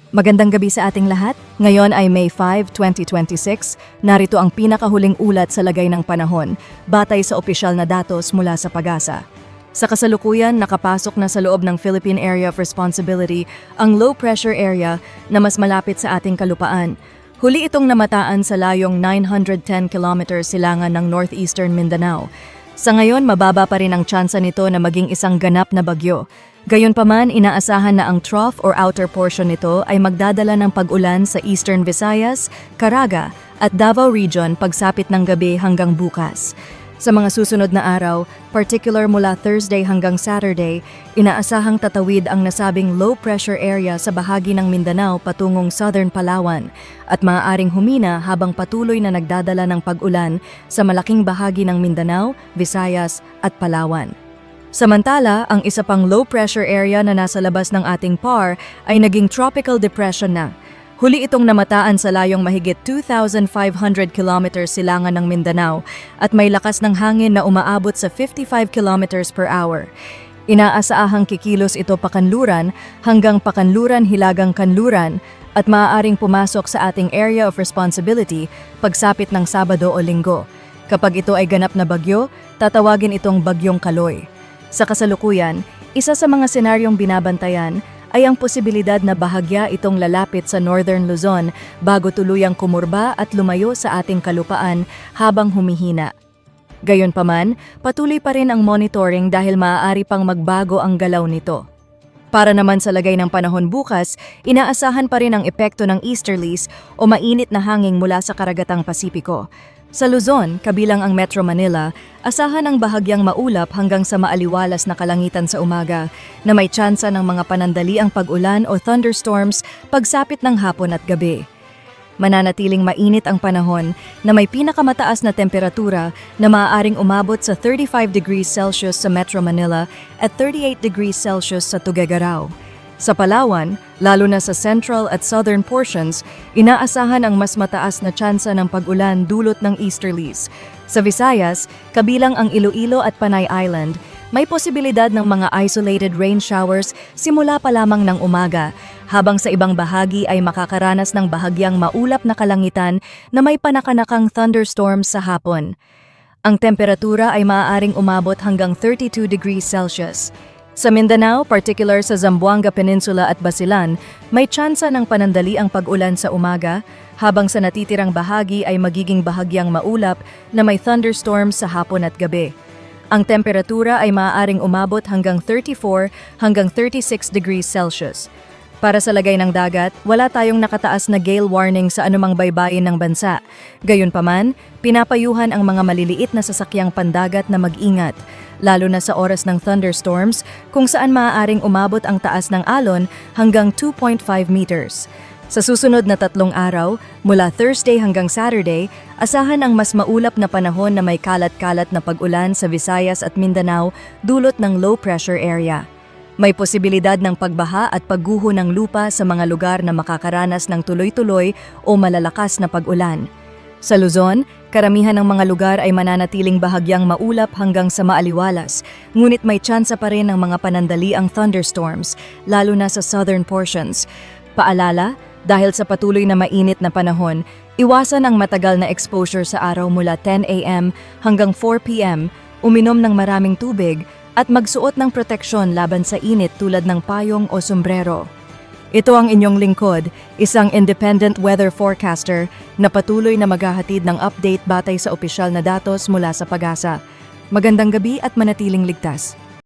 Magandang gabi sa ating lahat. Ngayon ay May 5, 2026. Narito ang pinakahuling ulat sa lagay ng panahon, batay sa opisyal na datos mula sa PAGASA. Sa kasalukuyan, nakapasok na sa loob ng Philippine Area of Responsibility ang low pressure area na mas malapit sa ating kalupaan. Huli itong namataan sa layong 910 kilometers silangan ng northeastern Mindanao. Sa ngayon, mababa pa rin ang tsansa nito na maging isang ganap na bagyo. Gayunpaman, inaasahan na ang trough or outer portion nito ay magdadala ng pag-ulan sa Eastern Visayas, Caraga at Davao Region pagsapit ng gabi hanggang bukas. Sa mga susunod na araw, particular mula Thursday hanggang Saturday, inaasahang tatawid ang nasabing low pressure area sa bahagi ng Mindanao patungong Southern Palawan at maaaring humina habang patuloy na nagdadala ng pag-ulan sa malaking bahagi ng Mindanao, Visayas at Palawan. Samantala, ang isa pang low pressure area na nasa labas ng ating PAR ay naging tropical depression na. Huli itong namataan sa layong mahigit 2,500 kilometers silangan ng Mindanao at may lakas ng hangin na umaabot sa 55 kilometers per hour. Inaasahang kikilos ito pakanluran hanggang pakanluran-hilagang kanluran at maaaring pumasok sa ating area of responsibility pagsapit ng Sabado o Linggo. Kapag ito ay ganap na bagyo, tatawagin itong Bagyong Kaloy. Sa kasalukuyan, isa sa mga senaryong binabantayan ay ang posibilidad na bahagya itong lalapit sa Northern Luzon bago tuluyang kumurba at lumayo sa ating kalupaan habang humihina. Gayunpaman, patuloy pa rin ang monitoring dahil maaari pang magbago ang galaw nito. Para naman sa lagay ng panahon bukas, inaasahan pa rin ang epekto ng easterlies o mainit na hangin mula sa karagatang Pasipiko. Sa Luzon, kabilang ang Metro Manila, asahan ang bahagyang maulap hanggang sa maaliwalas na kalangitan sa umaga na may tsansa ng mga panandaliang pag-ulan o thunderstorms pagsapit ng hapon at gabi. Mananatiling mainit ang panahon na may pinakamataas na temperatura na maaaring umabot sa 35 degrees Celsius sa Metro Manila at 38 degrees Celsius sa Tuguegarao. Sa Palawan, lalo na sa central at southern portions, inaasahan ang mas mataas na tsansa ng pag-ulan dulot ng easterlies. Sa Visayas, kabilang ang Iloilo at Panay Island, may posibilidad ng mga isolated rain showers simula pa lamang ng umaga, habang sa ibang bahagi ay makakaranas ng bahagyang maulap na kalangitan na may panakanakang thunderstorms sa hapon. Ang temperatura ay maaaring umabot hanggang 32 degrees Celsius. Sa Mindanao, particular sa Zamboanga Peninsula at Basilan, may tsansa ng panandali ang pag-ulan sa umaga, habang sa natitirang bahagi ay magiging bahagyang maulap na may thunderstorms sa hapon at gabi. Ang temperatura ay maaaring umabot hanggang 34 hanggang 36 degrees Celsius. Para sa lagay ng dagat, wala tayong nakataas na gale warning sa anumang baybayin ng bansa. Gayunpaman, pinapayuhan ang mga maliliit na sasakyang pandagat na mag-ingat, lalo na sa oras ng thunderstorms kung saan maaaring umabot ang taas ng alon hanggang 2.5 meters. Sa susunod na 3 araw, mula Thursday hanggang Saturday, asahan ang mas maulap na panahon na may kalat-kalat na pag-ulan sa Visayas at Mindanao dulot ng low pressure area. May posibilidad ng pagbaha at pagguho ng lupa sa mga lugar na makakaranas ng tuloy-tuloy o malalakas na pag-ulan. Sa Luzon, karamihan ng mga lugar ay mananatiling bahagyang maulap hanggang sa maaliwalas, ngunit may tsansa pa rin ng mga panandaliang thunderstorms, lalo na sa southern portions. Paalala, dahil sa patuloy na mainit na panahon, iwasan ang matagal na exposure sa araw mula 10 a.m. hanggang 4 p.m., uminom ng maraming tubig, at magsuot ng proteksyon laban sa init tulad ng payong o sombrero. Ito ang inyong lingkod, isang independent weather forecaster na patuloy na maghahatid ng update batay sa opisyal na datos mula sa PAGASA. Magandang gabi at manatiling ligtas.